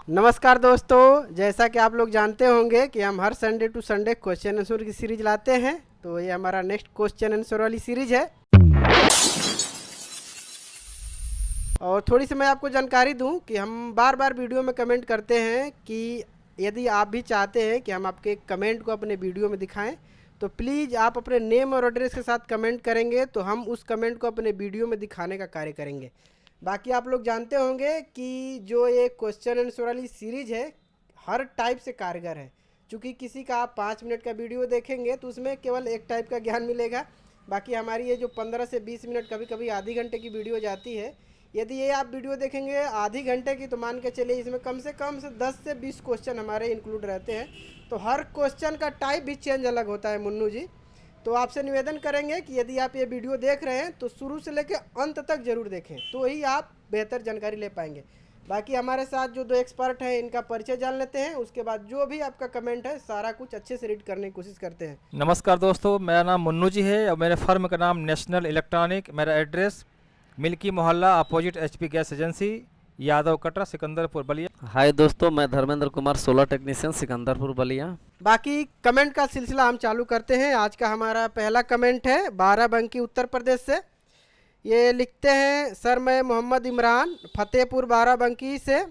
नमस्कार दोस्तों, जैसा कि आप लोग जानते होंगे कि हम हर Sunday to Sunday question answer की सीरीज लाते हैं। तो ये हमारा नेक्स्ट क्वेश्चन आंसर वाली सीरीज है। और थोड़ी सी मैं आपको जानकारी दूं कि हम बार बार वीडियो में कमेंट करते हैं कि यदि आप भी चाहते हैं कि हम आपके कमेंट को अपने वीडियो में दिखाएं तो प्लीज़ आप अपने नेम और एड्रेस के साथ कमेंट करेंगे तो हम उस कमेंट को अपने वीडियो में दिखाने का कार्य करेंगे। बाकी आप लोग जानते होंगे कि जो ये क्वेश्चन आंसर वाली सीरीज़ है हर टाइप से कारगर है। क्योंकि किसी का आप 5 मिनट का वीडियो देखेंगे तो उसमें केवल एक टाइप का ज्ञान मिलेगा। बाकी हमारी ये जो 15 से 20 मिनट कभी कभी आधी घंटे की वीडियो जाती है, यदि ये आप वीडियो देखेंगे आधी घंटे की तो मान के चलिए इसमें कम से 10 से 20 क्वेश्चन हमारे इंक्लूड रहते हैं। तो हर क्वेश्चन का टाइप भी चेंज अलग होता है मुन्नू जी। तो आपसे निवेदन करेंगे कि यदि आप ये वीडियो देख रहे हैं तो शुरू से लेकर अंत तक ज़रूर देखें, तो ही आप बेहतर जानकारी ले पाएंगे। बाकी हमारे साथ जो 2 एक्सपर्ट हैं इनका परिचय जान लेते हैं, उसके बाद जो भी आपका कमेंट है सारा कुछ अच्छे से रीड करने की कोशिश करते हैं। नमस्कार दोस्तों, मेरा नाम मुन्नू जी है और मेरे फर्म का नाम नेशनल इलेक्ट्रॉनिक। मेरा एड्रेस मिल्की मोहल्ला opposite HP gas agency, Yadav Katra, Sikandarpur, Ballia. Hi दोस्तों, मैं धर्मेंद्र कुमार, सोलर टेक्नीशियन, सिकंदरपुर, बलिया। बाकी कमेंट का सिलसिला हम चालू करते हैं। आज का हमारा पहला कमेंट है बाराबंकी उत्तर प्रदेश से। ये लिखते हैं, सर मैं मोहम्मद इमरान फतेहपुर बाराबंकी से।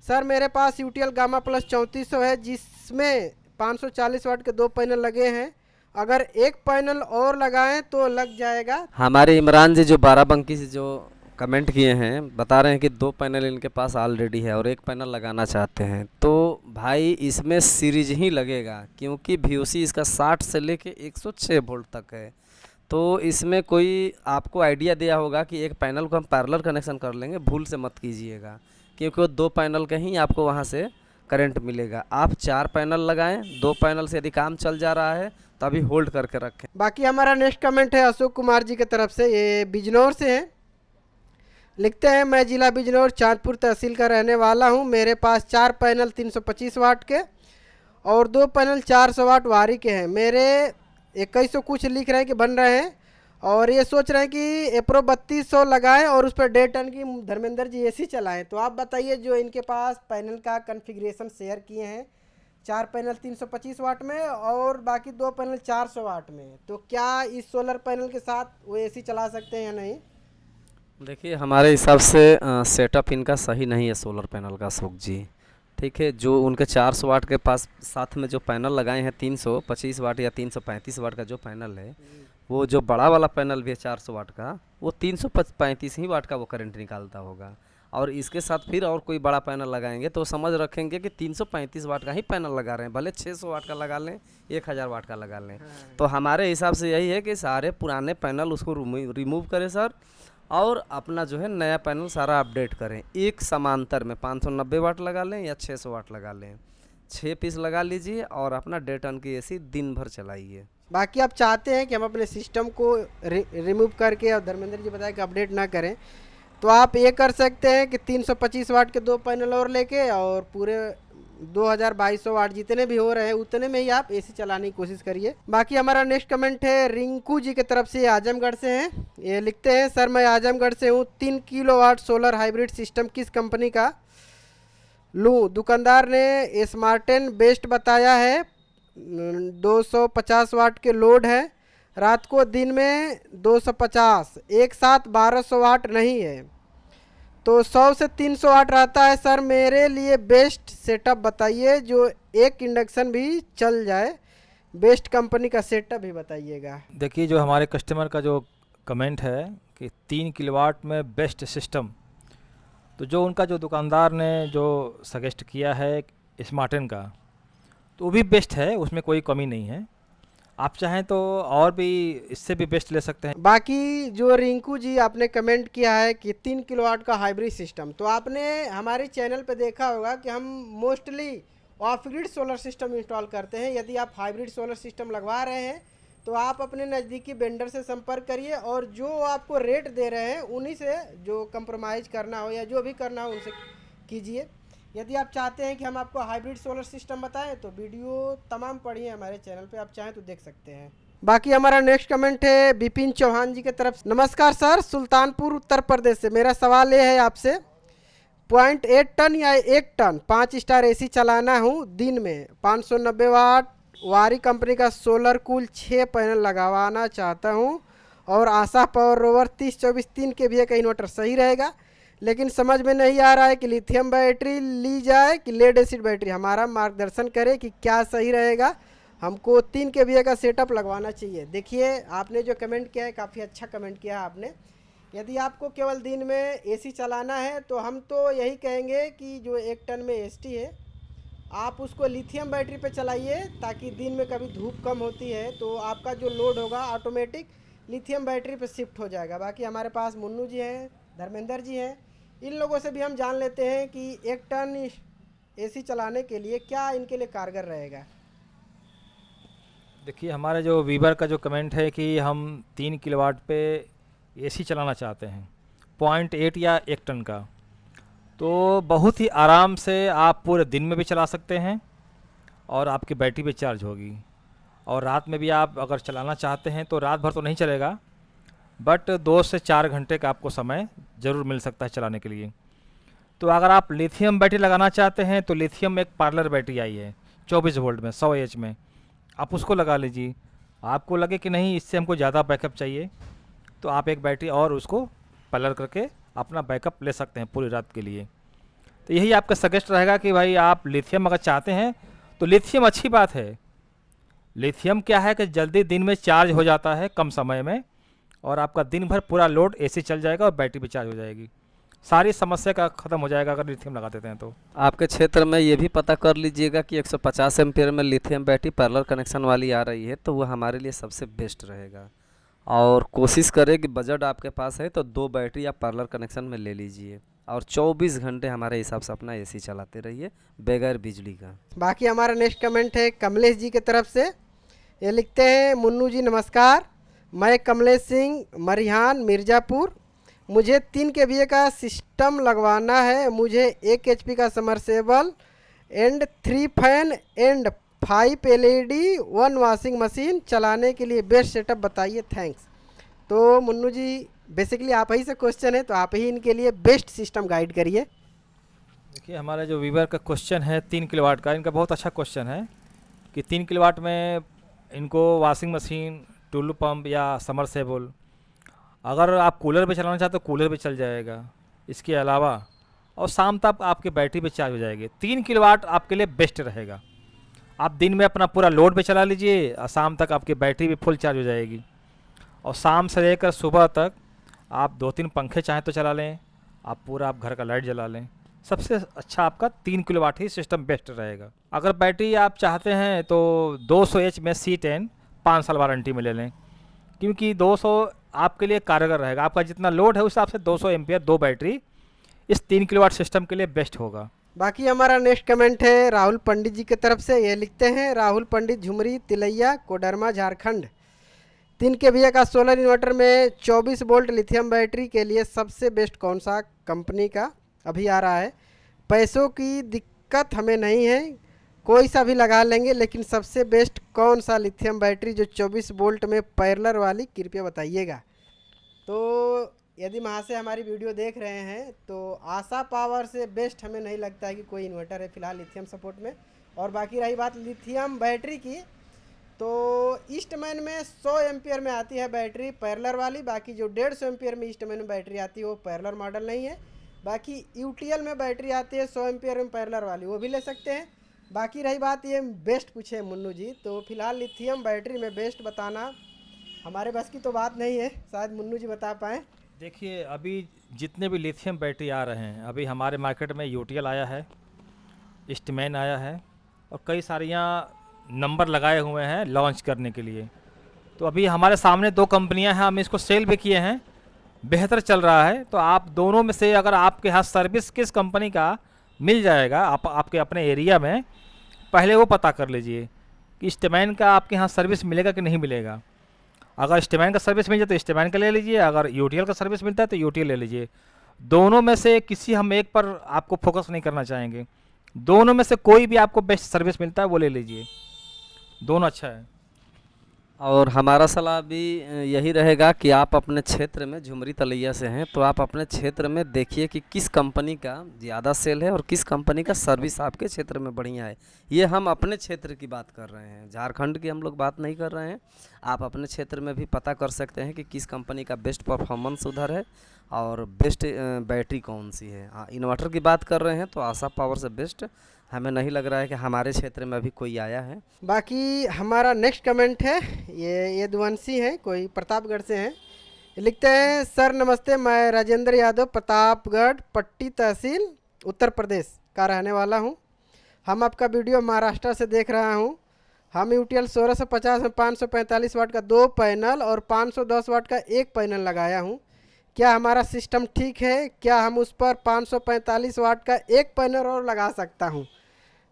सर मेरे पास यूटीएल गामा प्लस 3400 है जिसमें 540 वाट के 2 पैनल लगे हैं। अगर एक पैनल और लगाएं तो लग जाएगा। हमारे इमरान जी जो बाराबंकी से जो कमेंट किए हैं बता रहे हैं कि 2 पैनल इनके पास ऑलरेडी है और एक पैनल लगाना चाहते हैं। तो भाई इसमें सीरीज ही लगेगा क्योंकि VOC इसका 60 से लेके 106 वोल्ट तक है। तो इसमें कोई आपको आइडिया दिया होगा कि एक पैनल को हम पैरेलल कनेक्शन कर लेंगे, भूल से मत कीजिएगा क्योंकि वो 2 पैनल का ही आपको वहाँ से करंट मिलेगा। आप 4 पैनल लगाएं, 2 पैनल से यदि काम चल जा रहा है तो अभी होल्ड करके रखें। बाकी हमारा नेक्स्ट कमेंट है अशोक कुमार जी की तरफ से। ये बिजनौर से है। लिखते हैं, मैं जिला बिजनौर चांदपुर तहसील का रहने वाला हूं। मेरे पास 4 पैनल 325 वाट के और 2 पैनल 400 वाट वारी के हैं। मेरे 2100 कुछ लिख रहे हैं कि बन रहे हैं और ये सोच रहे हैं कि एप्रो 3200 लगाएं और उस पर 1.5 टन की धर्मेंद्र जी AC चलाएं। तो आप बताइए जो इनके पास पैनल का कन्फिग्रेशन शेयर किए हैं, 4 पैनल 325 वाट में और बाकी 2 पैनल 400 वाट में, तो क्या इस सोलर पैनल के साथ वो AC चला सकते हैं या नहीं? देखिए हमारे हिसाब से सेटअप इनका सही नहीं है सोलर पैनल का, अशोक जी। ठीक है, जो उनके 400 वाट के पास साथ में जो पैनल लगाए हैं 325 वाट या 335 वाट का जो पैनल है, वो जो बड़ा वाला पैनल भी है 400 वाट का, वो 335 ही वाट का वो करंट निकालता होगा। और इसके साथ फिर और कोई बड़ा पैनल लगाएंगे तो समझ रखेंगे कि 335 वाट का ही पैनल लगा रहे हैं, भले 600 वाट का लगा लें, 1000 वाट का लगा लें। तो हमारे हिसाब से यही है कि सारे पुराने पैनल उसको रिमूव करें सर, और अपना जो है नया पैनल सारा अपडेट करें। एक समांतर में 590 वाट लगा लें या 600 वाट लगा लें, 6 पीस लगा लीजिए और अपना 1.5 टन की AC दिन भर चलाइए। बाकी आप चाहते हैं कि हम अपने सिस्टम को रिमूव करके, और धर्मेंद्र जी बताया कि अपडेट ना करें, तो आप ये कर सकते हैं कि 325 वाट के 2 पैनल और लेके और पूरे 2200 वाट जितने भी हो रहे हैं उतने में ही आप AC चलाने की कोशिश करिए। बाकी हमारा नेक्स्ट कमेंट है रिंकू जी की तरफ से, आजमगढ़ से हैं। ये लिखते हैं, सर मैं आजमगढ़ से हूँ। 3 किलोवाट सोलर हाइब्रिड सिस्टम किस कंपनी का लूँ? दुकानदार ने स्मार्टेन बेस्ट बताया है। 250 वाट के लोड है, रात को दिन में 250, एक साथ 1200 वाट नहीं है, तो 100 से 300 वाट रहता है। सर मेरे लिए बेस्ट सेटअप बताइए जो एक इंडक्शन भी चल जाए, बेस्ट कंपनी का सेटअप भी बताइएगा। देखिए, जो हमारे कस्टमर का जो कमेंट है कि 3 किलोवाट में बेस्ट सिस्टम, तो जो उनका जो दुकानदार ने जो सजेस्ट किया है स्मार्टेन का, तो वो भी बेस्ट है, उसमें कोई कमी नहीं है। आप चाहें तो और भी इससे भी बेस्ट ले सकते हैं। बाकी जो रिंकू जी आपने कमेंट किया है कि 3 किलोवाट का हाइब्रिड सिस्टम, तो आपने हमारे चैनल पे देखा होगा कि हम mostly of grid solar system install करते हैं। यदि आप हाइब्रिड सोलर सिस्टम लगवा रहे हैं तो आप अपने नज़दीकी वेंडर से संपर्क करिए और जो आपको रेट दे रहे हैं उन्हीं से जो कंप्रोमाइज़ करना हो या जो भी करना हो उनसे कीजिए। यदि आप चाहते हैं कि हम आपको हाइब्रिड सोलर सिस्टम बताएं तो वीडियो तमाम पढ़िए हमारे चैनल पे, आप चाहें तो देख सकते हैं। बाकी हमारा नेक्स्ट कमेंट है विपिन चौहान जी की तरफ। नमस्कार सर, सुल्तानपुर उत्तर प्रदेश से। मेरा सवाल ये है आपसे, 0.8 टन या 1 टन 5 स्टार एसी चलाना हूँ दिन में, 590 वाट वारी कंपनी का सोलर कूल 6 पैनल लगवाना चाहता हूँ, और आशा पावर रोवर 3024 3 kVA का इन्वर्टर सही रहेगा। लेकिन समझ में नहीं आ रहा है कि लिथियम बैटरी ली जाए कि लेड एसिड बैटरी। हमारा मार्गदर्शन करें कि क्या सही रहेगा। हमको 3 kVA का सेटअप लगवाना चाहिए। देखिए, आपने जो कमेंट किया है काफ़ी अच्छा कमेंट किया है आपने। यदि आपको केवल दिन में एसी चलाना है तो हम तो यही कहेंगे कि जो 1 टन में एसटी है आप उसको लिथियम बैटरी पे चलाइए, ताकि दिन में कभी धूप कम होती है तो आपका जो लोड होगा ऑटोमेटिक लिथियम बैटरी पे शिफ्ट हो जाएगा। बाकी हमारे पास मुन्नू जी हैं, धर्मेंद्र जी हैं, इन लोगों से भी हम जान लेते हैं कि 1 टन एसी चलाने के लिए क्या इनके लिए कारगर रहेगा। देखिए, हमारे जो वीवर का जो कमेंट है कि हम 3 किलोवाट पे एसी चलाना चाहते हैं 0.8 या 1 टन का, तो बहुत ही आराम से आप पूरे दिन में भी चला सकते हैं और आपकी बैटरी भी चार्ज होगी। और रात में भी आप अगर चलाना चाहते हैं तो रात भर तो नहीं चलेगा, बट 2 से 4 घंटे का आपको समय ज़रूर मिल सकता है चलाने के लिए। तो अगर आप लिथियम बैटरी लगाना चाहते हैं तो लिथियम एक पार्लर बैटरी आई है 24 वोल्ट में 100 एच में, आप उसको लगा लीजिए। आपको लगे कि नहीं इससे हमको ज़्यादा बैकअप चाहिए तो आप एक बैटरी और उसको पार्लर करके अपना बैकअप ले सकते हैं पूरी रात के लिए। तो यही आपका सजेस्ट रहेगा कि भाई आप लिथियम अगर चाहते हैं तो लिथियम अच्छी बात है। लिथियम क्या है कि जल्दी दिन में चार्ज हो जाता है कम समय में, और आपका दिन भर पूरा लोड एसी चल जाएगा और बैटरी भी चार्ज हो जाएगी। सारी समस्या का ख़त्म हो जाएगा अगर लिथियम लगा देते हैं तो। आपके क्षेत्र में ये भी पता कर लीजिएगा कि 150 एम्पियर में लिथियम बैटरी पैरेलल कनेक्शन वाली आ रही है, तो वो हमारे लिए सबसे बेस्ट रहेगा। और कोशिश करें कि बजट आपके पास है तो 2 बैटरी आप पैरेलल कनेक्शन में ले लीजिए, और 24 घंटे हमारे हिसाब से अपना एसी चलाते रहिए बगैर बिजली का। बाकी हमारा नेक्स्ट कमेंट है कमलेश जी की तरफ से। ये लिखते हैं, मुन्नू जी नमस्कार, मैं कमलेश सिंह मरिहान मिर्ज़ापुर, मुझे 3 kVA का सिस्टम लगवाना है। मुझे 1 HP का submersible and 3 fan and 5 LED 1 washing machine चलाने के लिए बेस्ट सेटअप बताइए, थैंक्स। तो मुन्नू जी, बेसिकली आप ही से क्वेश्चन है तो आप ही इनके लिए बेस्ट सिस्टम गाइड करिए। देखिए, हमारा जो वीवर का क्वेश्चन है 3 किलोवाट का, इनका बहुत अच्छा क्वेश्चन है कि 3 किलोवाट में इनको वॉशिंग मशीन, टुल्लू पंप या समरसेबल, अगर आप कूलर पे चलाना चाहते तो कूलर भी चल जाएगा इसके अलावा, और शाम तक आपकी बैटरी भी चार्ज हो जाएगी। 3 किलोवाट आपके लिए बेस्ट रहेगा। आप दिन में अपना पूरा लोड पे चला लीजिए और शाम तक आपकी बैटरी भी फुल चार्ज हो जाएगी। और शाम से लेकर सुबह तक आप 2-3 पंखे चाहें तो चला लें, आप घर का लाइट जला लें। सबसे अच्छा आपका 3 किलोवाट ही सिस्टम बेस्ट रहेगा। अगर बैटरी आप चाहते हैं तो 200 एच में C10 5 साल वारंटी में ले लें, क्योंकि 200 आपके लिए कारगर रहेगा। आपका जितना लोड है उस हिसाब से 200 एम्पियर 2 बैटरी इस 3 किलोवाट सिस्टम के लिए बेस्ट होगा। बाकी हमारा नेक्स्ट कमेंट है राहुल पंडित जी की तरफ से। ये लिखते हैं, राहुल पंडित झुमरी तिलैया कोडरमा झारखंड, 3 kVA का सोलर इन्वर्टर में 24 वोल्ट लिथियम बैटरी के लिए सबसे बेस्ट कौन सा कंपनी का अभी आ रहा है? पैसों की दिक्कत हमें नहीं है, कोई सा भी लगा लेंगे, लेकिन सबसे बेस्ट कौन सा लिथियम बैटरी जो 24 वोल्ट में पैरेलल वाली, कृपया बताइएगा। तो यदि वहाँ से हमारी वीडियो देख रहे हैं तो आशा पावर से बेस्ट हमें नहीं लगता है कि कोई इन्वर्टर है फ़िलहाल लिथियम सपोर्ट में। और बाकी रही बात लिथियम बैटरी की, तो ईस्टमैन में 100 एम्पियर में आती है बैटरी पैरेलल वाली, बाकी जो 150 एम्पियर में ईस्टमैन में बैटरी आती है वो पैरेलल मॉडल नहीं है। बाकी यूटीएल में बैटरी आती है 100 एम्पियर में पैरेलल वाली, वो भी ले सकते हैं। बाकी रही बात ये बेस्ट पूछे मुन्नू जी, तो फिलहाल लिथियम बैटरी में बेस्ट बताना हमारे बस की तो बात नहीं है, शायद मुन्नू जी बता पाएँ। देखिए, अभी जितने भी लिथियम बैटरी आ रहे हैं, अभी हमारे मार्केट में यूटीएल आया है, ईस्टमैन आया है, और कई सारियाँ नंबर लगाए हुए हैं लॉन्च करने के लिए। तो अभी हमारे सामने 2 कंपनियां हैं, हम इसको सेल भी किए हैं, बेहतर चल रहा है। तो आप दोनों में से अगर आपके यहाँ सर्विस किस कंपनी का मिल जाएगा आपके अपने एरिया में, पहले वो पता कर लीजिए कि ईस्टमैन का आपके यहाँ सर्विस मिलेगा कि नहीं मिलेगा। अगर ईस्टमैन का सर्विस मिल जाए तो ईस्टमैन का ले लीजिए, अगर यूटीएल का सर्विस मिलता है तो यूटीएल ले लीजिए। दोनों में से किसी हम एक पर आपको फोकस नहीं करना चाहेंगे, दोनों में से कोई भी आपको बेस्ट सर्विस मिलता है वो ले लीजिए, दोनों अच्छा है। और हमारा सलाह भी यही रहेगा कि आप अपने क्षेत्र में, झुमरी तलैया से हैं तो आप अपने क्षेत्र में देखिए कि किस कंपनी का ज़्यादा सेल है और किस कंपनी का सर्विस आपके क्षेत्र में बढ़िया है। ये हम अपने क्षेत्र की बात कर रहे हैं, झारखंड की हम लोग बात नहीं कर रहे हैं। आप अपने क्षेत्र में भी पता कर सकते हैं कि किस कंपनी का बेस्ट परफॉर्मेंस उधर है और बेस्ट बैटरी कौन सी है। हाँ, इन्वर्टर की बात कर रहे हैं तो आशा पावर से बेस्ट हमें नहीं लग रहा है कि हमारे क्षेत्र में अभी कोई आया है। बाकी हमारा नेक्स्ट कमेंट है, ये यदुवंशी है, कोई प्रतापगढ़ से हैं। ये लिखते हैं, सर नमस्ते, मैं राजेंद्र यादव प्रतापगढ़ पट्टी तहसील उत्तर प्रदेश का रहने वाला हूँ। हम आपका वीडियो महाराष्ट्र से देख रहा हूँ। हम यूटीएल 1650 में 545 वाट का 2 पैनल और 510 वाट का 1 पैनल लगाया हूँ। क्या हमारा सिस्टम ठीक है? क्या हम उस पर 545 वाट का 1 पैनल और लगा सकता हूँ?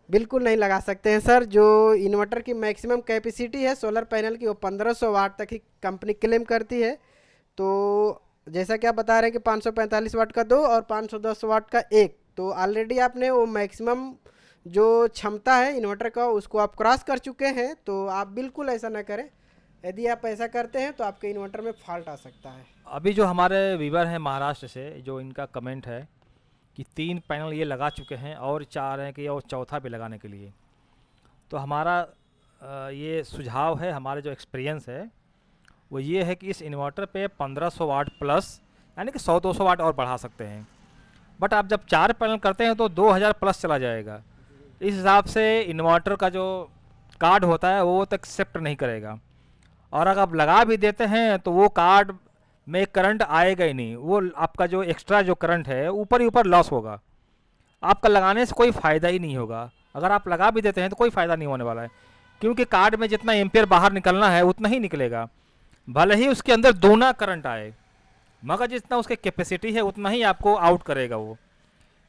बिल्कुल नहीं लगा सकते हैं सर। जो इन्वर्टर की मैक्सिमम कैपेसिटी है सोलर पैनल की वो 1500 वाट तक ही कंपनी क्लेम करती है। तो जैसा कि आप बता रहे हैं कि 545 वाट का 2 और 510 वाट का 1, तो ऑलरेडी आपने वो मैक्सिमम जो क्षमता है इन्वर्टर का उसको आप क्रॉस कर चुके हैं। तो आप बिल्कुल ऐसा ना करें। यदि आप ऐसा करते हैं तो आपके इन्वर्टर में फॉल्ट आ सकता है। अभी जो हमारे व्यूवर हैं महाराष्ट्र से, जो इनका कमेंट है कि 3 पैनल ये लगा चुके हैं और चाह रहे हैं कि और चौथा भी लगाने के लिए, तो हमारा ये सुझाव है, हमारे जो एक्सपीरियंस है वो ये है कि इस इन्वर्टर पे 1500 वाट प्लस यानी कि 100-200 वाट और बढ़ा सकते हैं। बट आप जब 4 पैनल करते हैं तो 2000 प्लस चला जाएगा। इस हिसाब से इन्वर्टर का जो कार्ड होता है वो तक एक्सेप्ट नहीं करेगा, और अगर आप लगा भी देते हैं तो वो कार्ड में करंट आएगा ही नहीं। वो आपका जो एक्स्ट्रा जो करंट है ऊपर ही ऊपर लॉस होगा, आपका लगाने से कोई फ़ायदा ही नहीं होगा। अगर आप लगा भी देते हैं तो कोई फ़ायदा नहीं होने वाला है, क्योंकि कार्ड में जितना एम्पियर बाहर निकलना है उतना ही निकलेगा। भले ही उसके अंदर दोगुना करंट आए, मगर जितना उसकी कैपेसिटी है उतना ही आपको आउट करेगा वो।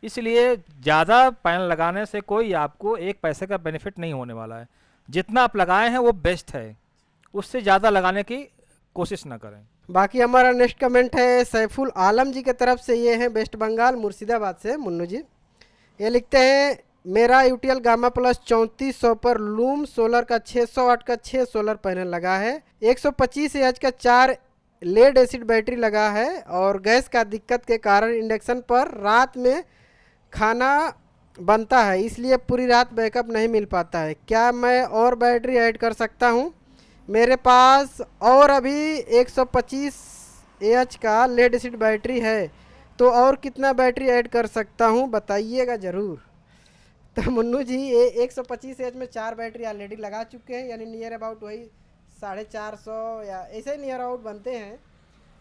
इसलिए ज़्यादा पैनल लगाने से कोई आपको एक पैसे का बेनिफिट नहीं होने वाला है। जितना आप लगाए हैं वो बेस्ट है, उससे ज़्यादा लगाने की कोशिश ना करें। बाकी हमारा नेक्स्ट कमेंट है सैफुल आलम जी के तरफ से। ये हैं वेस्ट बंगाल मुर्शिदाबाद से मुन्नू जी। ये लिखते हैं, मेरा यूटीएल गामा प्लस 3400 पर लूम सोलर का 600 वाट का 6 सोलर पैनल लगा है, 125 एच का 4 लेड एसिड बैटरी लगा है, और गैस का दिक्कत के कारण इंडक्शन पर रात में खाना बनता है, इसलिए पूरी रात बैकअप नहीं मिल पाता है। क्या मैं और बैटरी ऐड कर सकता हूँ? मेरे पास और अभी 125 एच का लेड एसिड बैटरी है, तो और कितना बैटरी ऐड कर सकता हूँ, बताइएगा ज़रूर। तो मुन्नू जी, ये 125 एच में 4 बैटरी ऑलरेडी लगा चुके हैं, यानी नियर अबाउट वही 450 या ऐसे ही नियर आउट बनते हैं।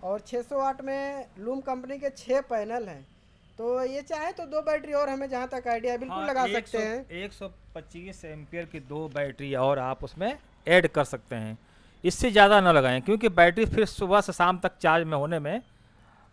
और 600 वाट में लूम कंपनी के 6 पैनल हैं, तो ये चाहे तो 2 बैटरी और, हमें जहाँ तक आइडिया है बिल्कुल लगा सकते हैं। 125 एम्पियर की 2 बैटरी और आप उसमें ऐड कर सकते हैं। इससे ज़्यादा ना लगाएं, क्योंकि बैटरी फिर सुबह से शाम तक चार्ज में होने में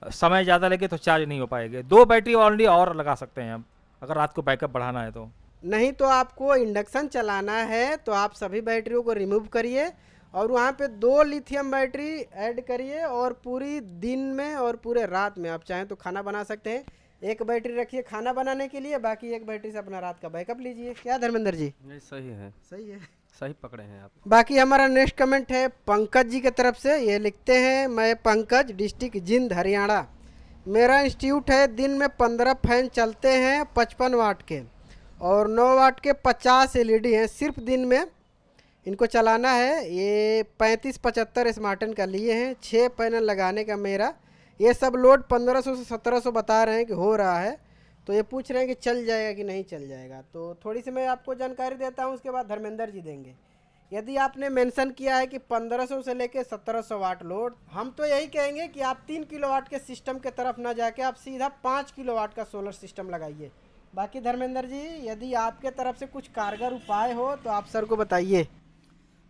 समय ज़्यादा लगे तो चार्ज नहीं हो पाएंगे। 2 बैटरी ऑनली और लगा सकते हैं आप, अगर रात को बैकअप बढ़ाना है तो। नहीं तो आपको इंडक्शन चलाना है तो आप सभी बैटरियों को रिमूव करिए और वहाँ पे 2 लिथियम बैटरी ऐड करिए, और पूरी दिन में और पूरे रात में आप चाहें तो खाना बना सकते हैं। एक बैटरी रखिए खाना बनाने के लिए, बाकी एक बैटरी से अपना रात का बैकअप लीजिए। क्या धर्मेंद्र जी? नहीं, सही है, सही है, सही पकड़े हैं आप। बाकी हमारा नेक्स्ट कमेंट है पंकज जी की तरफ से। ये लिखते हैं, मैं पंकज, डिस्ट्रिक्ट जिंद हरियाणा। मेरा इंस्टीट्यूट है, दिन में 15 फैन चलते हैं 55 वाट के, और 9 वाट के 50 एलईडी हैं। सिर्फ दिन में इनको चलाना है। ये 3575 स्मार्टन का लिए हैं। 6 पैनल लगाने का मेरा, ये सब लोड 1500 से 1700 बता रहे हैं कि हो रहा है। तो ये पूछ रहे हैं कि चल जाएगा कि नहीं चल जाएगा। तो थोड़ी सी मैं आपको जानकारी देता हूँ, उसके बाद धर्मेंद्र जी देंगे। यदि आपने मेंशन किया है कि 1500 से लेके 1700 वाट लोड, हम तो यही कहेंगे कि आप 3 किलोवाट के सिस्टम के तरफ ना जाके आप सीधा 5 किलोवाट का सोलर सिस्टम लगाइए। बाकी धर्मेंद्र जी, यदि आपके तरफ से कुछ कारगर उपाय हो तो आप सर को बताइए।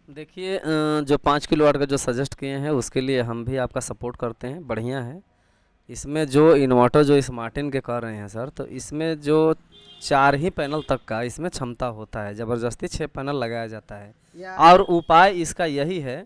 देखिए, जो 5 किलोवाट का जो सजेस्ट किए हैं उसके लिए हम भी आपका सपोर्ट करते हैं, बढ़िया है। इसमें जो इन्वर्टर जो स्मार्टिन के कर रहे हैं सर, तो इसमें जो 4 ही पैनल तक का इसमें क्षमता होता है, ज़बरदस्ती 6 पैनल लगाया जाता है। और उपाय इसका यही है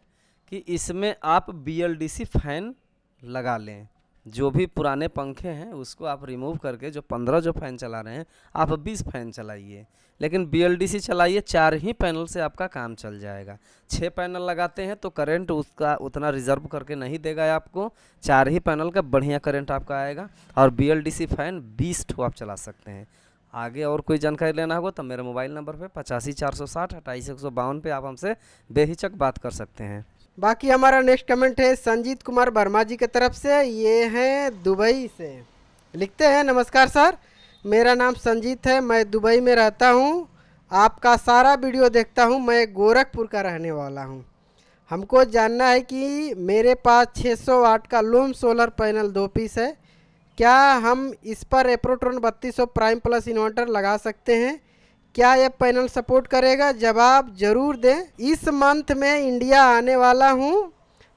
कि इसमें आप BLDC फैन लगा लें, जो भी पुराने पंखे हैं उसको आप रिमूव करके जो 15 जो फ़ैन चला रहे हैं आप 20 फ़ैन चलाइए, लेकिन BLDC चलाइए, 4 ही पैनल से आपका काम चल जाएगा। 6 पैनल लगाते हैं तो करंट उसका उतना रिजर्व करके नहीं देगा आपको, 4 ही पैनल का बढ़िया करंट आपका आएगा और BLDC फ़ैन 20 ठो आप चला सकते हैं। आगे और कोई जानकारी लेना होगा तो मेरे मोबाइल नंबर पे 85 460 28 152 पे आप हमसे बेहिचक बात कर सकते हैं। बाकी हमारा नेक्स्ट कमेंट है संजीत कुमार वर्मा जी की तरफ से, ये हैं दुबई से। लिखते हैं, नमस्कार सर, मेरा नाम संजीत है, मैं दुबई में रहता हूँ, आपका सारा वीडियो देखता हूँ, मैं गोरखपुर का रहने वाला हूँ। हमको जानना है कि मेरे पास 600 वाट का लूम सोलर पैनल 2 पीस है, क्या हम इस पर एप्रोट्रॉन 3200 प्राइम प्लस इन्वर्टर लगा सकते हैं? क्या यह पैनल सपोर्ट करेगा? जवाब ज़रूर दें। इस मंथ में इंडिया आने वाला हूँ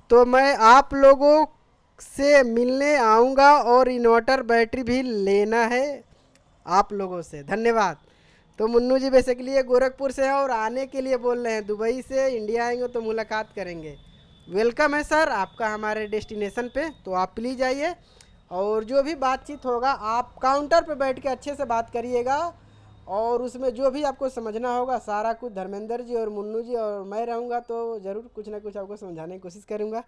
तो मैं आप लोगों से मिलने आऊँगा और इन्वर्टर बैटरी भी लेना है आप लोगों से, धन्यवाद। तो मुन्नू जी बेसिकली ये गोरखपुर से हैं और आने के लिए बोल रहे हैं, दुबई से इंडिया आएंगे तो मुलाकात करेंगे। वेलकम है सर आपका हमारे डेस्टिनेशन पे, तो आप प्लीज़ आइए और जो भी बातचीत होगा आप काउंटर पे बैठ के अच्छे से बात करिएगा और उसमें जो भी आपको समझना होगा सारा कुछ धर्मेंद्र जी और मुन्नू जी और मैं रहूँगा तो ज़रूर कुछ ना कुछ आपको समझाने की कोशिश करूँगा।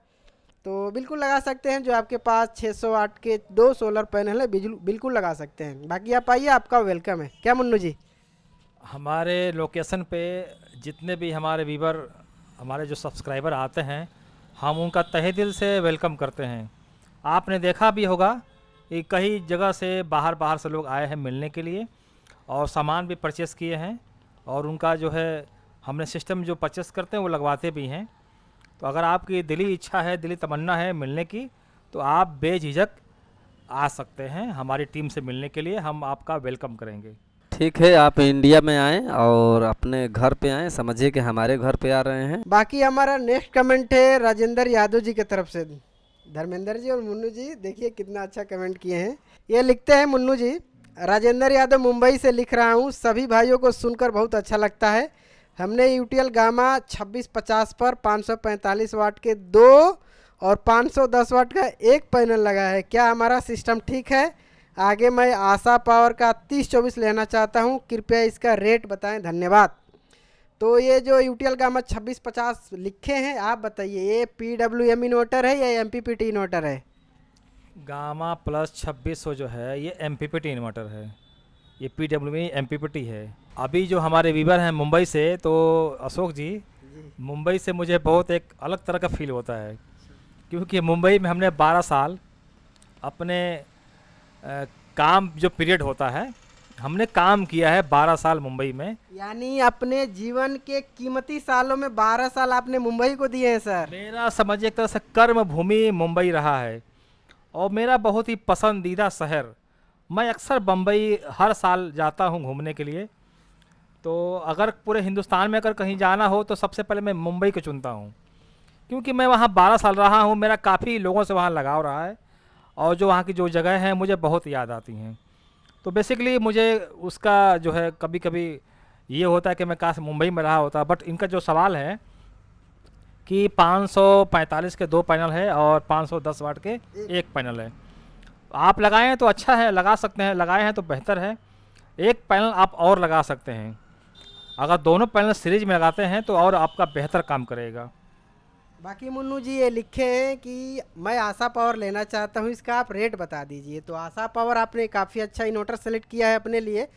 तो बिल्कुल लगा सकते हैं, जो आपके पास 600 वाट के 2 सोलर पैनल है बिल्कुल लगा सकते हैं। बाकी आप आइए, आपका वेलकम है। क्या मुन्नू जी? हमारे लोकेशन पे जितने भी हमारे व्यूवर, हमारे जो सब्सक्राइबर आते हैं, हम उनका तहे दिल से वेलकम करते हैं। आपने देखा भी होगा कि कई जगह से बाहर से लोग आए हैं मिलने के लिए और सामान भी परचेस किए हैं और उनका जो है हमने सिस्टम जो परचेस करते हैं वो लगवाते भी हैं। तो अगर आपकी दिली इच्छा है, दिली तमन्ना है मिलने की, तो आप बेझिझक आ सकते हैं हमारी टीम से मिलने के लिए, हम आपका वेलकम करेंगे। ठीक है, आप इंडिया में आएँ और अपने घर पे आएँ, समझिए कि हमारे घर पे आ रहे हैं। बाकी हमारा नेक्स्ट कमेंट है राजेंद्र यादव जी की तरफ से। धर्मेंद्र जी और मुन्नू जी देखिए कितना अच्छा कमेंट किए हैं। ये लिखते हैं, मुन्नू जी, राजेंद्र यादव मुंबई से लिख रहा हूँ, सभी भाइयों को सुनकर बहुत अच्छा लगता है। हमने यूटीएल गामा 2650 पर 545 वाट के 2 और 510 वाट का 1 पैनल लगा है, क्या हमारा सिस्टम ठीक है? आगे मैं आशा पावर का 3024 लेना चाहता हूँ, कृपया इसका रेट बताएं, धन्यवाद। तो ये जो यूटीएल गामा 2650 लिखे हैं, आप बताइए ये PWM इन्वर्टर है या MPPT इन्वर्टर है? गामा प्लस 2600 जो है ये MPPT इन्वर्टर है, ये PWM MPPT है। अभी जो हमारे व्यूवर हैं मुंबई से, तो अशोक जी मुंबई से मुझे बहुत एक अलग तरह का फील होता है, क्योंकि मुंबई में हमने 12 साल अपने काम जो पीरियड होता है हमने काम किया है 12 साल मुंबई में। यानी अपने जीवन के कीमती सालों में 12 साल आपने मुंबई को दिए हैं सर। मेरा समझिए एक तरह से कर्म भूमि मुंबई रहा है और मेरा बहुत ही पसंदीदा शहर। मैं अक्सर बम्बई हर साल जाता हूँ घूमने के लिए, तो अगर पूरे हिंदुस्तान में अगर कहीं जाना हो तो सबसे पहले मैं मुंबई को चुनता हूँ, क्योंकि मैं वहाँ 12 साल रहा हूँ, मेरा काफ़ी लोगों से वहाँ लगाव रहा है और जो वहाँ की जो जगह हैं मुझे बहुत याद आती हैं। तो बेसिकली मुझे उसका जो है कभी कभी ये होता है कि मैं काश मुंबई में रहा होता। बट इनका जो सवाल है कि 545 के 2 पैनल है और 510 वाट के 1 पैनल है, आप लगाएं तो अच्छा है, लगा सकते हैं, लगाए हैं तो बेहतर है। 1 पैनल आप और लगा सकते हैं, अगर दोनों पैनल सीरीज में लगाते हैं तो और आपका बेहतर काम करेगा। बाकी मुन्नू जी ये लिखे हैं कि मैं आशा पावर लेना चाहता हूँ, इसका आप रेट बता दीजिए। तो आशा पावर आपने काफ़ी अच्छा इन्वर्टर सेलेक्ट किया है अपने लिए।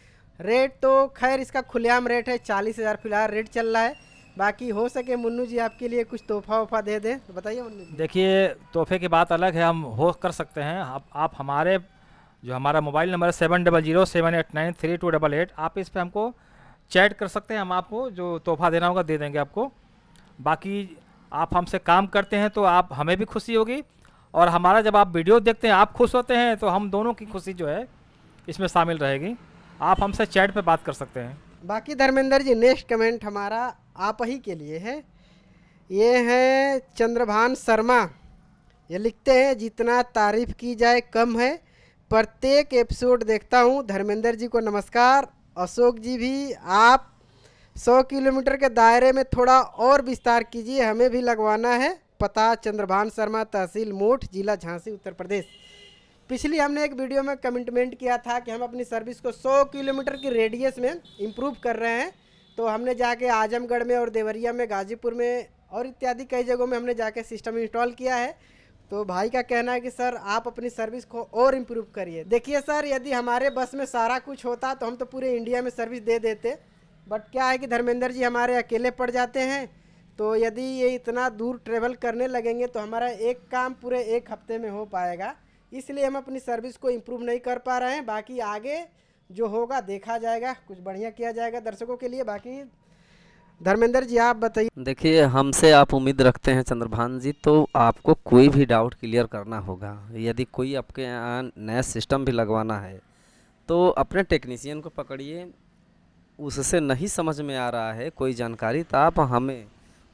रेट तो खैर इसका खुलेआम रेट है, 40,000 फिलहाल रेट चल रहा है। बाकी हो सके मुन्नू जी आपके लिए कुछ तोहफा वोफा दे दें तो बताइए मुन्नू जी। देखिए तोहफे की बात अलग है, हम हो कर सकते हैं। आप हमारे जो हमारा मोबाइल नंबर है 7007893288, आप इस पर हमको चैट कर सकते हैं, हम आपको जो तोहफा देना होगा दे देंगे आपको। बाकी आप हमसे काम करते हैं तो आप हमें भी खुशी होगी और हमारा जब आप वीडियो देखते हैं आप खुश होते हैं तो हम दोनों की खुशी जो है इसमें शामिल रहेगी। आप हमसे चैट पे बात कर सकते हैं। बाकी धर्मेंद्र जी नेक्स्ट कमेंट हमारा आप ही के लिए है। ये है चंद्रभान शर्मा, ये लिखते हैं जितना तारीफ़ की जाए कम है, प्रत्येक एपिसोड देखता हूँ। धर्मेंद्र जी को नमस्कार। अशोक जी भी आप 100 किलोमीटर के दायरे में थोड़ा और विस्तार कीजिए, हमें भी लगवाना है। पता चंद्रभान शर्मा, तहसील मोठ, जिला झांसी, उत्तर प्रदेश। पिछली हमने एक वीडियो में कमिटमेंट किया था कि हम अपनी सर्विस को 100 किलोमीटर की रेडियस में इम्प्रूव कर रहे हैं। तो हमने जाके आजमगढ़ में और देवरिया में, गाजीपुर में और इत्यादि कई जगहों में हमने जाके सिस्टम इंस्टॉल किया है। तो भाई का कहना है कि सर आप अपनी सर्विस को और इम्प्रूव करिए। देखिए सर, यदि हमारे बस में सारा कुछ होता तो हम तो पूरे इंडिया में सर्विस दे देते, बट क्या है कि धर्मेंद्र जी हमारे अकेले पड़ जाते हैं। तो यदि ये इतना दूर ट्रेवल करने लगेंगे तो हमारा एक काम पूरे एक हफ्ते में हो पाएगा, इसलिए हम अपनी सर्विस को इम्प्रूव नहीं कर पा रहे हैं। बाकी आगे जो होगा देखा जाएगा, कुछ बढ़िया किया जाएगा दर्शकों के लिए। बाकी धर्मेंद्र जी आप बताइए। देखिए, हमसे आप उम्मीद रखते हैं चंद्रभान जी, तो आपको कोई भी डाउट क्लियर करना होगा। यदि कोई आपके यहाँ नया सिस्टम भी लगवाना है तो अपने टेक्नीशियन को पकड़िए, उससे नहीं समझ में आ रहा है कोई जानकारी तो आप हमें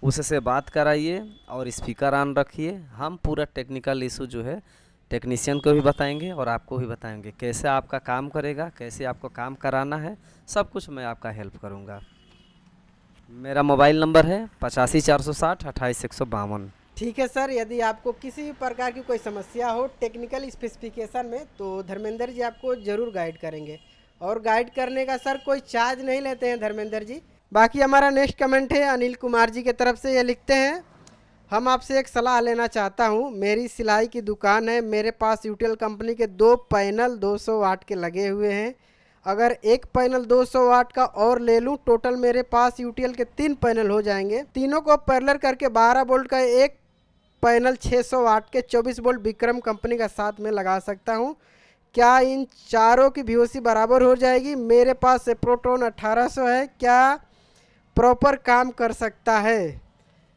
उससे बात कराइए और स्पीकर ऑन रखिए। हम पूरा टेक्निकल इशू जो है टेक्नीशियन को भी बताएंगे और आपको भी बताएंगे कैसे आपका काम करेगा, कैसे आपको काम कराना है, सब कुछ मैं आपका हेल्प करूँगा। मेरा मोबाइल नंबर है 85 460 28 152। ठीक है सर, यदि आपको किसी भी प्रकार की कोई समस्या हो टेक्निकल स्पेसिफिकेशन में तो धर्मेंद्र जी आपको ज़रूर गाइड करेंगे, और गाइड करने का सर कोई चार्ज नहीं लेते हैं धर्मेंद्र जी। बाकी हमारा नेक्स्ट कमेंट है अनिल कुमार जी की तरफ से। ये लिखते हैं, हम आपसे एक सलाह लेना चाहता हूँ। मेरी सिलाई की दुकान है, मेरे पास यूटीएल कंपनी के 2 पैनल 200 वाट के लगे हुए हैं। अगर एक पैनल 200 वाट का और ले लूँ, टोटल मेरे पास यूटीएल के 3 पैनल हो जाएंगे। तीनों को पैरेलल करके 12 वोल्ट का एक पैनल 600 वाट के 24 वोल्ट विक्रम कंपनी का साथ में लगा सकता हूँ। क्या इन चारों की VOC बराबर हो जाएगी? मेरे पास से प्रोटोन 1800 है, क्या प्रॉपर काम कर सकता है?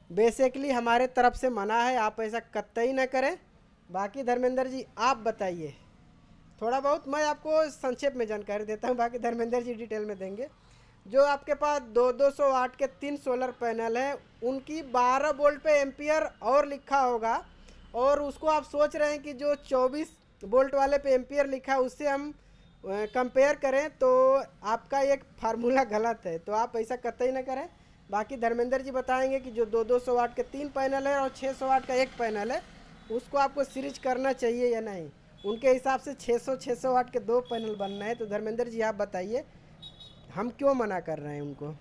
बेसिकली हमारे तरफ से मना है, आप ऐसा कतई ना करें। बाकी धर्मेंद्र जी आप बताइए, थोड़ा बहुत मैं आपको संक्षेप में जानकारी देता हूँ, बाकी धर्मेंद्र जी डिटेल में देंगे। जो आपके पास 200 वाट के 3 सोलर पैनल हैं, उनकी 12 वोल्ट पे एम्पियर और लिखा होगा, और उसको आप सोच रहे हैं कि जो 24 वोल्ट वाले पे एम्पियर लिखा है उससे हम कंपेयर करें, तो आपका एक फार्मूला गलत है। तो आप ऐसा कतई ना करें। बाकी धर्मेंद्र जी बताएंगे कि जो 200 वाट के 3 पैनल है और 600 वाट का एक पैनल है, उसको आपको सीरीज करना चाहिए या नहीं। उनके हिसाब से 600 वाट के 2 पैनल बनना है। तो धर्मेंद्र जी आप बताइए, हम क्यों मना कर रहे हैं उनको?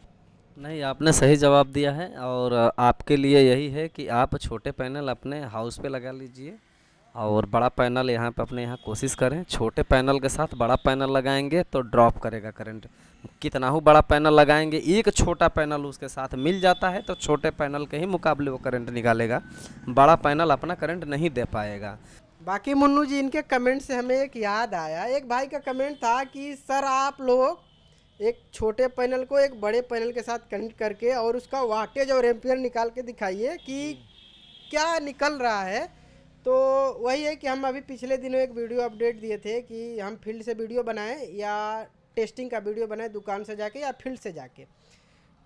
नहीं, आपने सही जवाब दिया है, और आपके लिए यही है कि आप छोटे पैनल अपने हाउस पे लगा लीजिए और बड़ा पैनल यहाँ पे अपने यहाँ कोशिश करें। छोटे पैनल के साथ बड़ा पैनल लगाएंगे तो ड्रॉप करेगा करंट। कितना ही बड़ा पैनल लगाएंगे, एक छोटा पैनल उसके साथ मिल जाता है तो छोटे पैनल के ही मुकाबले वो करंट निकालेगा, बड़ा पैनल अपना करंट नहीं दे पाएगा। बाकी मुन्नू जी, इनके कमेंट से हमें एक याद आया। एक भाई का कमेंट था कि सर आप लोग एक छोटे पैनल को एक बड़े पैनल के साथ कनेक्ट करके और उसका वाटेज और एम्पियर निकाल के दिखाइए कि क्या निकल रहा है। तो वही है कि हम अभी पिछले दिनों एक वीडियो अपडेट दिए थे कि हम फील्ड से वीडियो बनाएं या टेस्टिंग का वीडियो बनाएं, दुकान से जाके या फील्ड से जाके।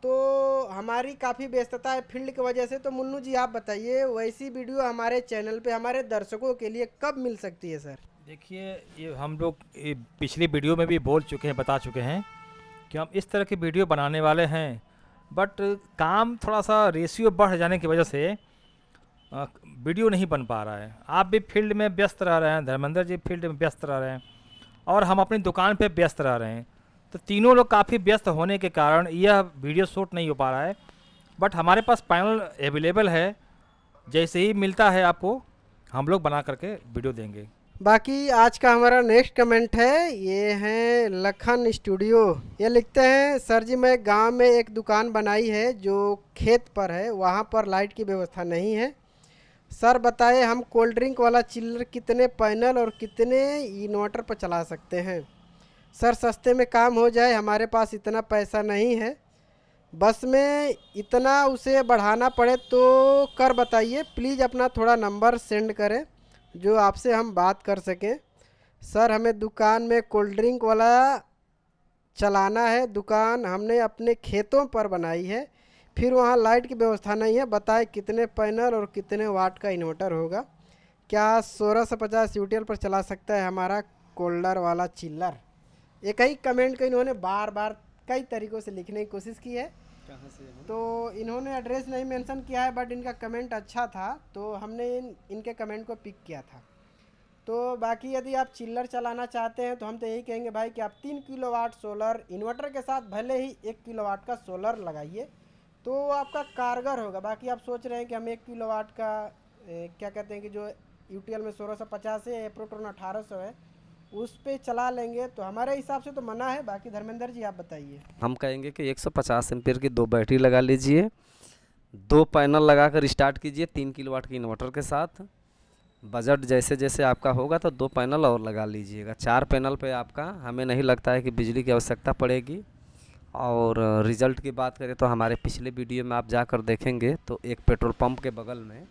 तो हमारी काफ़ी व्यस्तता है फील्ड की वजह से। तो मुन्नू जी आप बताइए, वैसी वीडियो हमारे चैनल पे हमारे दर्शकों के लिए कब मिल सकती है सर? देखिए, ये हम लोग ये पिछली वीडियो में भी बोल चुके हैं, बता चुके हैं कि हम इस तरह की वीडियो बनाने वाले हैं, बट काम थोड़ा सा रेशियो बढ़ जाने की वजह से वीडियो नहीं बन पा रहा है। आप भी फील्ड में व्यस्त रह रहे हैं, धर्मेंद्र जी फील्ड में व्यस्त रह रहे हैं, और हम अपनी दुकान पे व्यस्त रह रहे हैं। तो तीनों लोग काफ़ी व्यस्त होने के कारण यह वीडियो शूट नहीं हो पा रहा है। बट हमारे पास पैनल अवेलेबल है, जैसे ही मिलता है आपको हम लोग बना करके वीडियो देंगे। बाकी आज का हमारा नेक्स्ट कमेंट है, ये है लखन स्टूडियो। ये लिखते हैं, सर जी मैं गांव में एक दुकान बनाई है जो खेत पर है, वहां पर लाइट की व्यवस्था नहीं है। सर बताए हम कोल्ड ड्रिंक वाला चिल्लर कितने पैनल और कितने इन्वर्टर पर चला सकते हैं? सर सस्ते में काम हो जाए, हमारे पास इतना पैसा नहीं है, बस में इतना उसे बढ़ाना पड़े तो कर बताइए। प्लीज़ अपना थोड़ा नंबर सेंड करें जो आपसे हम बात कर सकें। सर हमें दुकान में कोल्ड ड्रिंक वाला चलाना है, दुकान हमने अपने खेतों पर बनाई है, फिर वहाँ लाइट की व्यवस्था नहीं है। बताए कितने पैनल और कितने वाट का इन्वर्टर होगा? क्या 1650 यूटीएल पर चला सकता है हमारा कोल्डर वाला चिल्लर? एक ही कमेंट को इन्होंने बार बार कई तरीक़ों से लिखने की कोशिश की है। कहाँ से है? तो इन्होंने एड्रेस नहीं मेंशन किया है, बट इनका कमेंट अच्छा था तो हमने इनके कमेंट को पिक किया था। तो बाकी यदि आप चिल्लर चलाना चाहते हैं तो हम तो यही कहेंगे भाई कि आप 3 किलोवाट सोलर इन्वर्टर के साथ भले ही 1 किलोवाट का सोलर लगाइए तो आपका कारगर होगा। बाकी आप सोच रहे हैं कि हम 1 किलोवाट का क्या कहते हैं कि जो यूटीएल में 1650 है, एप्रोटोन 1800 है, उस पे चला लेंगे तो हमारे हिसाब से तो मना है। बाकी धर्मेंद्र जी आप बताइए। हम कहेंगे कि 150 एम्पीयर की 2 बैटरी लगा लीजिए, 2 पैनल लगाकर स्टार्ट कीजिए 3 किलोवाट की इन्वर्टर के साथ। बजट जैसे जैसे आपका होगा तो 2 पैनल और लगा लीजिएगा। 4 पैनल पे आपका हमें नहीं लगता है कि बिजली की आवश्यकता पड़ेगी। और रिज़ल्ट की बात करें तो हमारे पिछले वीडियो में आप जाकर देखेंगे तो एक पेट्रोल पंप के बगल में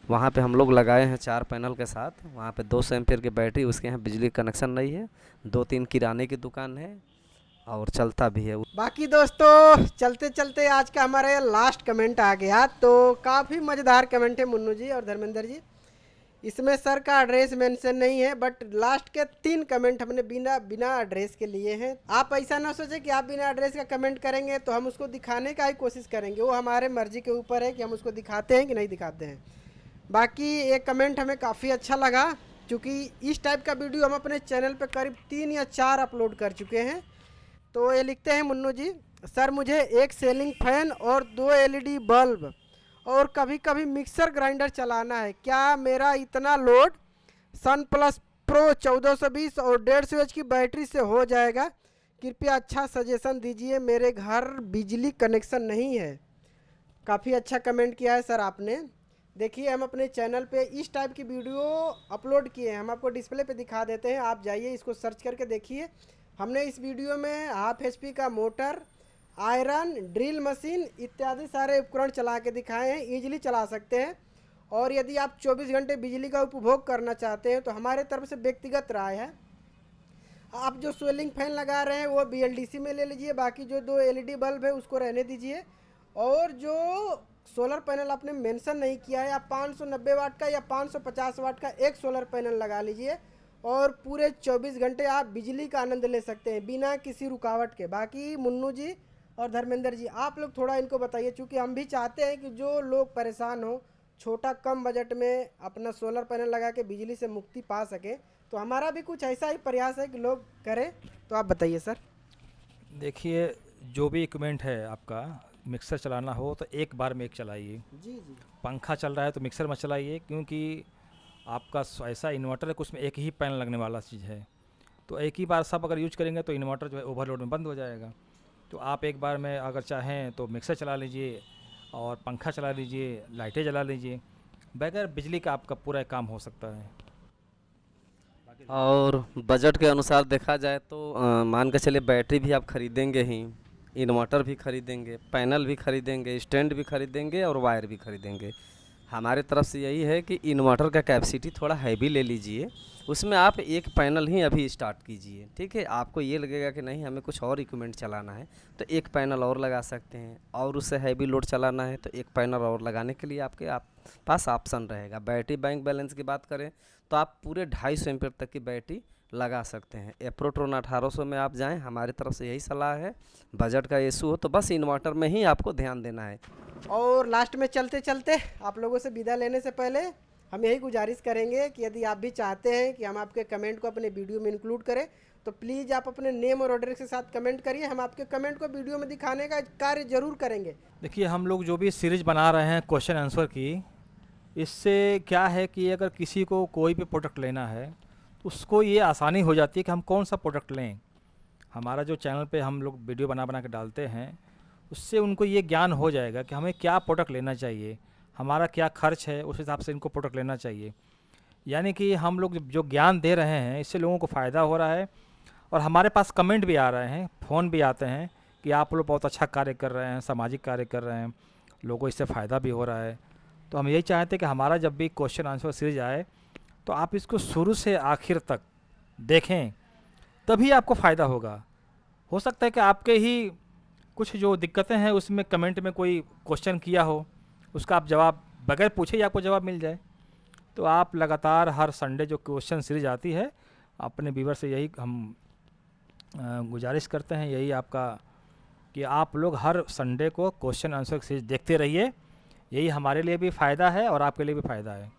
वहाँ पे हम लोग लगाए हैं 4 पैनल के साथ। वहाँ पे 200 एम्पीयर की बैटरी, उसके यहाँ बिजली कनेक्शन नहीं है। 2-3 किराने की दुकान है और चलता भी है। बाकी दोस्तों चलते चलते आज का हमारा लास्ट कमेंट आ गया, तो काफ़ी मज़ेदार कमेंट है मुन्नू जी और धर्मेंद्र जी। इसमें सर का एड्रेस मेंशन नहीं है, बट लास्ट के 3 कमेंट हमने बिना एड्रेस के लिए हैं। आप ऐसा ना सोचें कि आप बिना एड्रेस का कमेंट करेंगे तो हम उसको दिखाने का ही कोशिश करेंगे, वो हमारे मर्जी के ऊपर है कि हम उसको दिखाते हैं कि नहीं दिखाते हैं। बाकी एक कमेंट हमें काफ़ी अच्छा लगा, क्योंकि इस टाइप का वीडियो हम अपने चैनल पे करीब 3 या 4 अपलोड कर चुके हैं। तो ये लिखते हैं मुन्नू जी, सर मुझे एक सीलिंग फैन और 2 एलईडी बल्ब और कभी कभी मिक्सर ग्राइंडर चलाना है, क्या मेरा इतना लोड सन प्लस प्रो 1420 और 150 एच की बैटरी से हो जाएगा? कृपया अच्छा सजेशन दीजिए, मेरे घर बिजली कनेक्शन नहीं है। काफ़ी अच्छा कमेंट किया है सर आपने। देखिए हम अपने चैनल पे इस टाइप की वीडियो अपलोड किए हैं, हम आपको डिस्प्ले पे दिखा देते हैं, आप जाइए इसको सर्च करके देखिए। हमने इस वीडियो में हाफ HP का मोटर, आयरन, ड्रिल मशीन इत्यादि सारे उपकरण चला के दिखाए हैं, ईजिली चला सकते हैं। और यदि आप 24 घंटे बिजली का उपभोग करना चाहते हैं तो हमारे तरफ से व्यक्तिगत राय है, आप जो सीलिंग फैन लगा रहे हैं वो BLDC में ले लीजिए, बाकी जो 2 LED बल्ब है उसको रहने दीजिए। और जो सोलर पैनल आपने मेंशन नहीं किया है, आप 590 वाट का या 550 वाट का एक सोलर पैनल लगा लीजिए और पूरे 24 घंटे आप बिजली का आनंद ले सकते हैं बिना किसी रुकावट के। बाकी मुन्नू जी और धर्मेंद्र जी आप लोग थोड़ा इनको बताइए, क्योंकि हम भी चाहते हैं कि जो लोग परेशान हो, छोटा कम बजट में अपना सोलर पैनल लगा के बिजली से मुक्ति पा सके, तो हमारा भी कुछ ऐसा ही प्रयास है कि लोग करें। तो आप बताइए सर। देखिए जो भी इक्विपमेंट है आपका, मिक्सर चलाना हो तो एक बार में एक चलाइए। जी जी। पंखा चल रहा है तो मिक्सर मत चलाइए, क्योंकि आपका ऐसा इन्वर्टर है कि उसमें एक ही पैनल लगने वाला चीज़ है, तो एक ही बार सब अगर यूज करेंगे तो इन्वर्टर जो है ओवरलोड में बंद हो जाएगा। तो आप एक बार में अगर चाहें तो मिक्सर चला लीजिए और पंखा चला लीजिए, लाइटें जला लीजिए, बगैर बिजली का आपका पूरा काम हो सकता है। और बजट के अनुसार देखा जाए तो मान के चलिए बैटरी भी आप खरीदेंगे ही, इन्वर्टर भी खरीदेंगे, पैनल भी खरीदेंगे, स्टैंड भी खरीदेंगे और वायर भी खरीदेंगे। हमारे तरफ से यही है कि इन्वर्टर का कैपेसिटी थोड़ा हैवी ले लीजिए, उसमें आप एक पैनल ही अभी स्टार्ट कीजिए, ठीक है। आपको ये लगेगा कि नहीं हमें कुछ और इक्विपमेंट चलाना है तो एक पैनल और लगा सकते हैं, और उससे हैवी लोड चलाना है तो एक पैनल और लगाने के लिए आपके पास ऑप्शन रहेगा। बैटरी बैंक बैलेंस की बात करें तो आप पूरे 250 एम्पीयर तक की बैटरी लगा सकते हैं। एप्रोटोन 1800 में आप जाएं, हमारी तरफ से यही सलाह है। बजट का इशू हो तो बस इन्वर्टर में ही आपको ध्यान देना है। और लास्ट में चलते चलते आप लोगों से विदा लेने से पहले हम यही गुजारिश करेंगे कि यदि आप भी चाहते हैं कि हम आपके कमेंट को अपने वीडियो में इंक्लूड करें तो प्लीज़ आप अपने नेम और एड्रेस के साथ कमेंट करिए, हम आपके कमेंट को वीडियो में दिखाने का कार्य जरूर करेंगे। देखिए हम लोग जो भी सीरीज बना रहे हैं क्वेश्चन आंसर की, इससे क्या है कि अगर किसी को कोई भी प्रोडक्ट लेना है तो उसको ये आसानी हो जाती है कि हम कौन सा प्रोडक्ट लें। हमारा जो चैनल पे हम लोग वीडियो बना बना के डालते हैं, उससे उनको ये ज्ञान हो जाएगा कि हमें क्या प्रोडक्ट लेना चाहिए, हमारा क्या खर्च है, उस हिसाब से इनको प्रोडक्ट लेना चाहिए। यानी कि हम लोग जो ज्ञान दे रहे हैं इससे लोगों को फ़ायदा हो रहा है, और हमारे पास कमेंट भी आ रहे हैं, फ़ोन भी आते हैं कि आप लोग बहुत अच्छा कार्य कर रहे हैं, सामाजिक कार्य कर रहे हैं, लोगों को इससे फ़ायदा भी हो रहा है। तो हम यही चाहते हैं कि हमारा जब भी क्वेश्चन आंसर सीरीज आए तो आप इसको शुरू से आखिर तक देखें, तभी आपको फ़ायदा होगा। हो सकता है कि आपके ही कुछ जो दिक्कतें हैं उसमें कमेंट में कोई क्वेश्चन किया हो, उसका आप जवाब बगैर पूछे ही आपको जवाब मिल जाए। तो आप लगातार हर संडे जो क्वेश्चन सीरीज आती है, अपने व्यूअर से यही हम गुजारिश करते हैं, यही आपका कि आप लोग हर संडे को क्वेश्चन आंसर सीरीज देखते रहिए। यही हमारे लिए भी फ़ायदा है और आपके लिए भी फ़ायदा है।